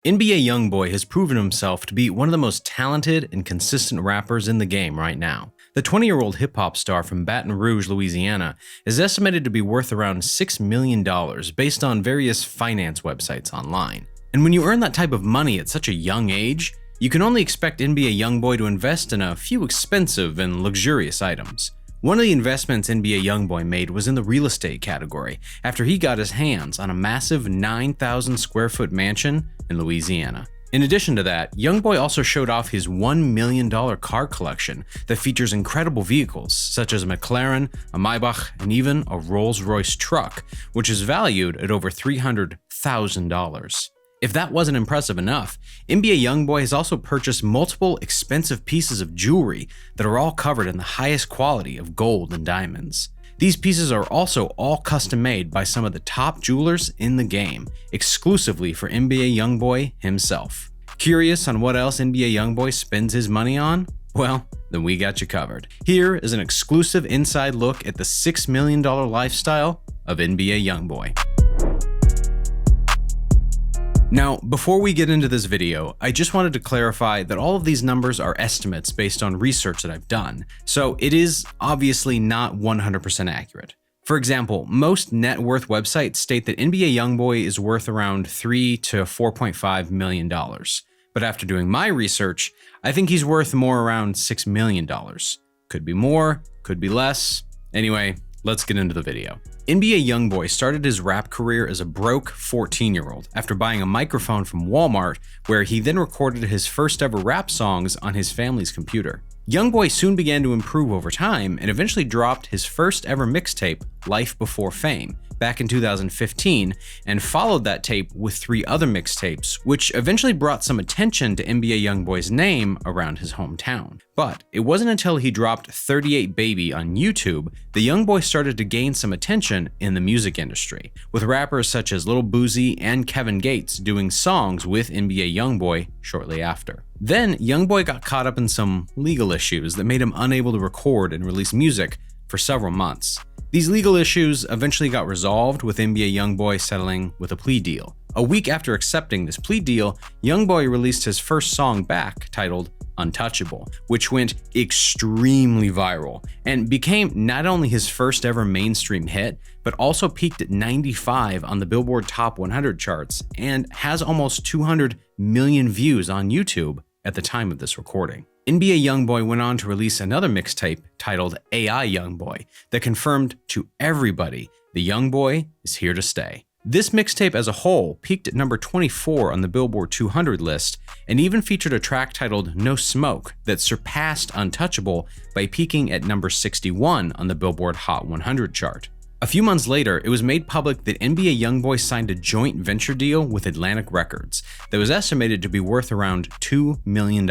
NBA YoungBoy has proven himself to be one of the most talented and consistent rappers in the game right now. The 20-year-old hip-hop star from Baton Rouge, Louisiana, is estimated to be worth around $6 million based on various finance websites online. And when you earn that type of money at such a young age, you can only expect NBA YoungBoy to invest in a few expensive and luxurious items. One of the investments NBA YoungBoy made was in the real estate category after he got his hands on a massive 9,000 square foot mansion in Louisiana. In addition to that, YoungBoy also showed off his $1 million car collection that features incredible vehicles such as a McLaren, a Maybach, and even a Rolls-Royce truck, which is valued at over $300,000. If that wasn't impressive enough, NBA YoungBoy has also purchased multiple expensive pieces of jewelry that are all covered in the highest quality of gold and diamonds. These pieces are also all custom made by some of the top jewelers in the game, exclusively for NBA YoungBoy himself. Curious on what else NBA YoungBoy spends his money on? Well, then we got you covered. Here is an exclusive inside look at the $6 million lifestyle of NBA YoungBoy. Now, before we get into this video, I just wanted to clarify that all of these numbers are estimates based on research that I've done, so it is obviously not 100% accurate. For example, most net worth websites state that NBA YoungBoy is worth around $3 to $4.5 million. But after doing my research, I think he's worth more around $6 million. Could be more, could be less. Anyway, let's get into the video. NBA YoungBoy started his rap career as a broke 14-year-old after buying a microphone from Walmart, where he then recorded his first ever rap songs on his family's computer. YoungBoy soon began to improve over time and eventually dropped his first ever mixtape, Life Before Fame, back in 2015, and followed that tape with 3 other mixtapes, which eventually brought some attention to NBA YoungBoy's name around his hometown. But it wasn't until he dropped 38 Baby on YouTube that YoungBoy started to gain some attention in the music industry, with rappers such as Lil Boosie and Kevin Gates doing songs with NBA YoungBoy shortly after. Then, YoungBoy got caught up in some legal issues that made him unable to record and release music for several months. These legal issues eventually got resolved, with NBA YoungBoy settling with a plea deal. A week after accepting this plea deal, YoungBoy released his first song back, titled Untouchable, which went extremely viral and became not only his first ever mainstream hit, but also peaked at 95 on the Billboard Top 100 charts and has almost 200 million views on YouTube at the time of this recording. NBA YoungBoy went on to release another mixtape titled AI YoungBoy that confirmed to everybody the YoungBoy is here to stay. This mixtape as a whole peaked at number 24 on the Billboard 200 list and even featured a track titled No Smoke that surpassed Untouchable by peaking at number 61 on the Billboard Hot 100 chart. A few months later, it was made public that NBA YoungBoy signed a joint venture deal with Atlantic Records that was estimated to be worth around $2 million.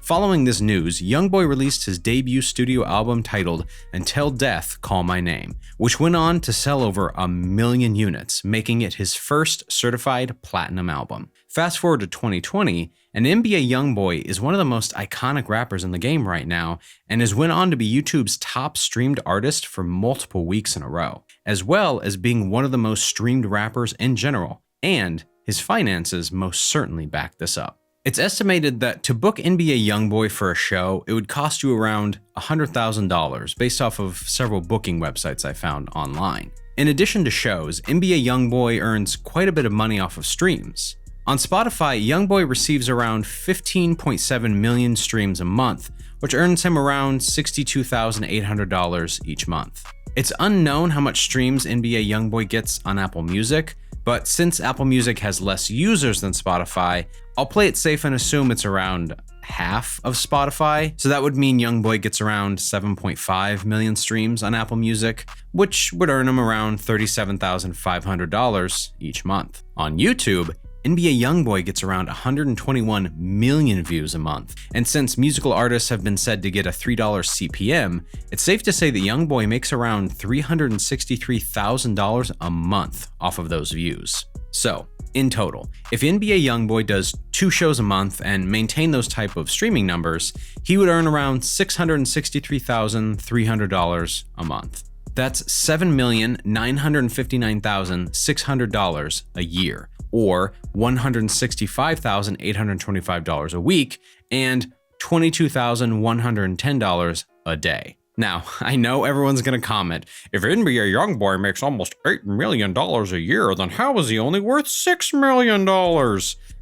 Following this news, YoungBoy released his debut studio album titled Until Death Call My Name, which went on to sell over 1 million units, making it his first certified platinum album. Fast forward to 2020, and NBA YoungBoy is one of the most iconic rappers in the game right now, and has went on to be YouTube's top streamed artist for multiple weeks in a row, as well as being one of the most streamed rappers in general, and his finances most certainly back this up. It's estimated that to book NBA YoungBoy for a show, it would cost you around $100,000 based off of several booking websites I found online. In addition to shows, NBA YoungBoy earns quite a bit of money off of streams. On Spotify, YoungBoy receives around 15.7 million streams a month, which earns him around $62,800 each month. It's unknown how much streams NBA YoungBoy gets on Apple Music, but since Apple Music has less users than Spotify, I'll play it safe and assume it's around half of Spotify, so that would mean YoungBoy gets around 7.5 million streams on Apple Music, which would earn him around $37,500 each month. On YouTube, NBA YoungBoy gets around 121 million views a month, and since musical artists have been said to get a $3 CPM, it's safe to say that YoungBoy makes around $363,000 a month off of those views. So, in total, if NBA YoungBoy does 2 shows a month and maintain those type of streaming numbers, he would earn around $663,300 a month. That's $7,959,600 a year, or $165,825 a week, and $22,110 a day. Now, I know everyone's going to comment, if NBA YoungBoy makes almost $8 million a year, then how is he only worth $6 million?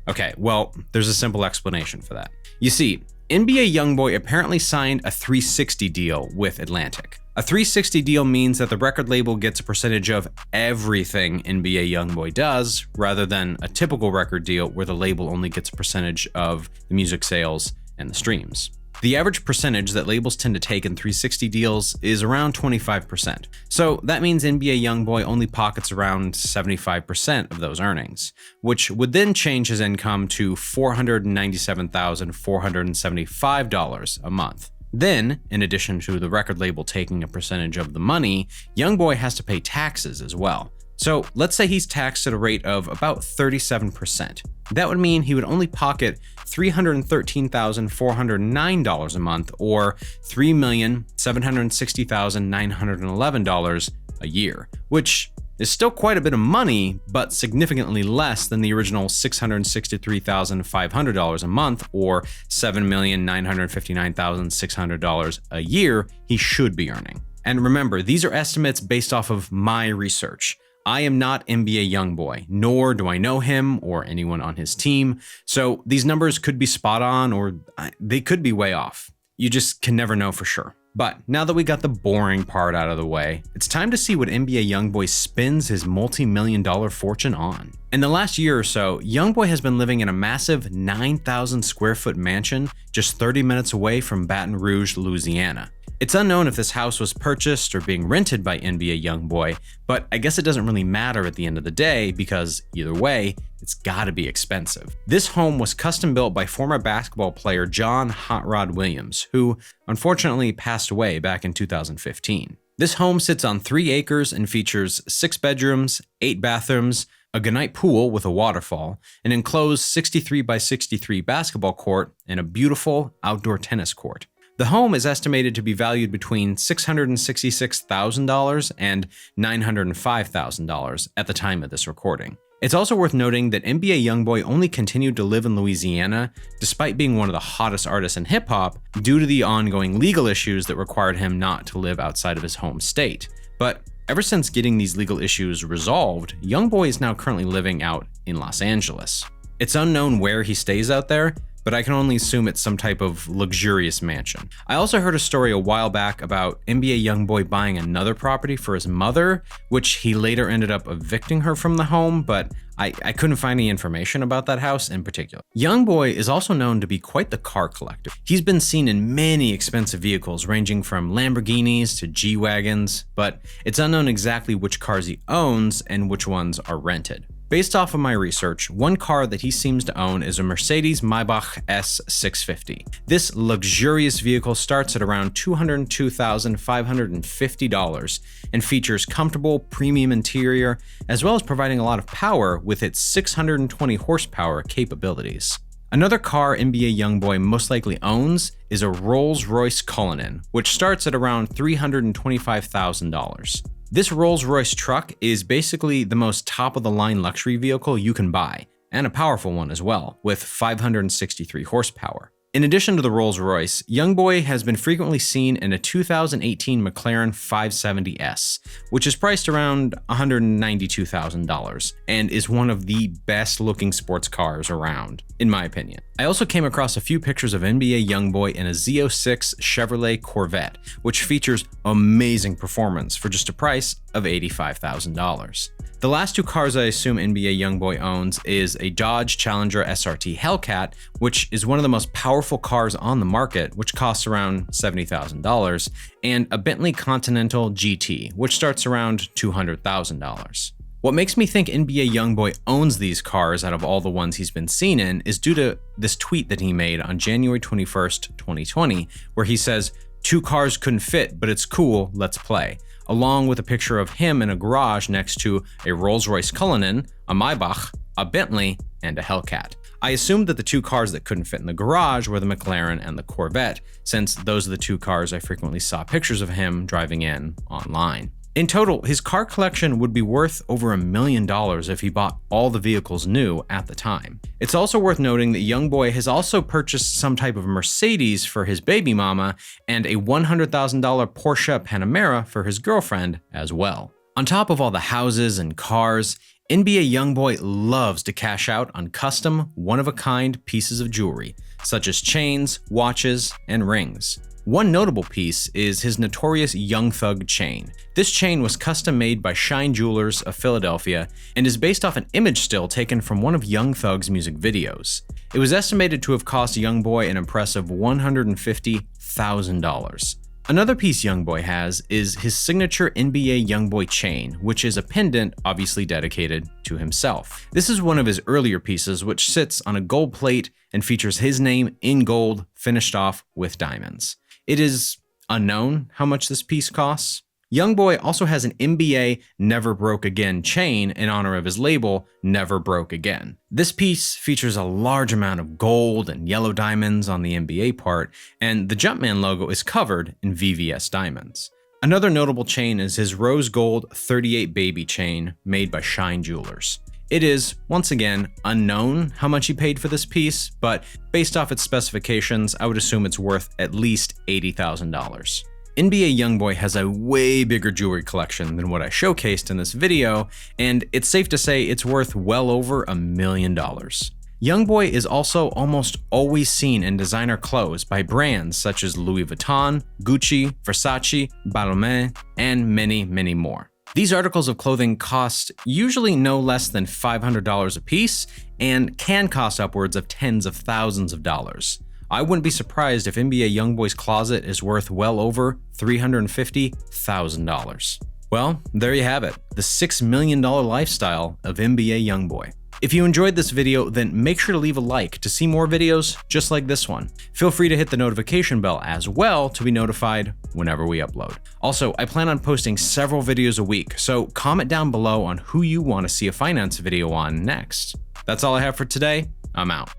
Okay, well, there's a simple explanation for that. You see, NBA YoungBoy apparently signed a 360 deal with Atlantic. A 360 deal means that the record label gets a percentage of everything NBA YoungBoy does, rather than a typical record deal where the label only gets a percentage of the music sales and the streams. The average percentage that labels tend to take in 360 deals is around 25%. So that means NBA YoungBoy only pockets around 75% of those earnings, which would then change his income to $497,475 a month. Then, in addition to the record label taking a percentage of the money, YoungBoy has to pay taxes as well. So let's say he's taxed at a rate of about 37%. That would mean he would only pocket $313,409 a month, or $3,760,911 a year, which is still quite a bit of money, but significantly less than the original $663,500 a month, or $7,959,600 a year he should be earning. And remember, these are estimates based off of my research. I am not NBA YoungBoy, nor do I know him or anyone on his team, so these numbers could be spot on or they could be way off. You just can never know for sure. But now that we got the boring part out of the way, it's time to see what NBA YoungBoy spends his multi-million-dollar fortune on. In the last year or so, YoungBoy has been living in a massive 9,000 square foot mansion just 30 minutes away from Baton Rouge, Louisiana. It's unknown if this house was purchased or being rented by NBA YoungBoy, but I guess it doesn't really matter at the end of the day because either way, it's gotta be expensive. This home was custom built by former basketball player John Hot Rod Williams, who unfortunately passed away back in 2015. This home sits on 3 acres and features 6 bedrooms, 8 bathrooms, a gunite pool with a waterfall, an enclosed 63 by 63 basketball court, and a beautiful outdoor tennis court. The home is estimated to be valued between $666,000 and $905,000 at the time of this recording. It's also worth noting that NBA YoungBoy only continued to live in Louisiana despite being one of the hottest artists in hip-hop due to the ongoing legal issues that required him not to live outside of his home state. But ever since getting these legal issues resolved, YoungBoy is now currently living out in Los Angeles. It's unknown where he stays out there, but I can only assume it's some type of luxurious mansion. I also heard a story a while back about NBA YoungBoy buying another property for his mother, which he later ended up evicting her from the home, but I couldn't find any information about that house in particular. YoungBoy is also known to be quite the car collector. He's been seen in many expensive vehicles ranging from Lamborghinis to G-Wagons, but it's unknown exactly which cars he owns and which ones are rented. Based off of my research, one car that he seems to own is a Mercedes-Maybach S650. This luxurious vehicle starts at around $202,550 and features comfortable premium interior, as well as providing a lot of power with its 620 horsepower capabilities. Another car NBA YoungBoy most likely owns is a Rolls-Royce Cullinan, which starts at around $325,000. This Rolls-Royce truck is basically the most top-of-the-line luxury vehicle you can buy, and a powerful one as well, with 563 horsepower. In addition to the Rolls-Royce, YoungBoy has been frequently seen in a 2018 McLaren 570S, which is priced around $192,000 and is one of the best-looking sports cars around, in my opinion. I also came across a few pictures of NBA YoungBoy in a Z06 Chevrolet Corvette, which features amazing performance for just a price of $85,000. The last 2 cars I assume NBA YoungBoy owns is a Dodge Challenger SRT Hellcat, which is one of the most powerful cars on the market, which costs around $70,000, and a Bentley Continental GT, which starts around $200,000. What makes me think NBA YoungBoy owns these cars out of all the ones he's been seen in is due to this tweet that he made on January 21st, 2020, where he says, "2 cars couldn't fit, but it's cool, let's play," along with a picture of him in a garage next to a Rolls-Royce Cullinan, a Maybach, a Bentley, and a Hellcat. I assumed that the 2 cars that couldn't fit in the garage were the McLaren and the Corvette, since those are the 2 cars I frequently saw pictures of him driving in online. In total, his car collection would be worth over $1 million if he bought all the vehicles new at the time. It's also worth noting that Youngboy has also purchased some type of Mercedes for his baby mama and a $100,000 Porsche Panamera for his girlfriend as well. On top of all the houses and cars, NBA Youngboy loves to cash out on custom, one-of-a-kind pieces of jewelry, such as chains, watches, and rings. One notable piece is his notorious Young Thug chain. This chain was custom made by Shine Jewelers of Philadelphia and is based off an image still taken from one of Young Thug's music videos. It was estimated to have cost Youngboy an impressive $150,000. Another piece Youngboy has is his signature NBA Youngboy chain, which is a pendant obviously dedicated to himself. This is one of his earlier pieces, which sits on a gold plate and features his name in gold, finished off with diamonds. It is unknown how much this piece costs. Youngboy also has an NBA Never Broke Again chain in honor of his label Never Broke Again. This piece features a large amount of gold and yellow diamonds on the NBA part, and the Jumpman logo is covered in VVS diamonds. Another notable chain is his rose gold 38 baby chain made by Shine Jewelers. It is, once again, unknown how much he paid for this piece, but based off its specifications, I would assume it's worth at least $80,000. NBA Youngboy has a way bigger jewelry collection than what I showcased in this video, and it's safe to say it's worth well over $1 million. Youngboy is also almost always seen in designer clothes by brands such as Louis Vuitton, Gucci, Versace, Balmain, and many, many more. These articles of clothing cost usually no less than $500 a piece and can cost upwards of tens of thousands of dollars. I wouldn't be surprised if NBA Youngboy's closet is worth well over $350,000. Well, there you have it, the $6 million lifestyle of NBA Youngboy. If you enjoyed this video, then make sure to leave a like to see more videos just like this one. Feel free to hit the notification bell as well to be notified whenever we upload. Also, I plan on posting several videos a week, so comment down below on who you want to see a finance video on next. That's all I have for today. I'm out.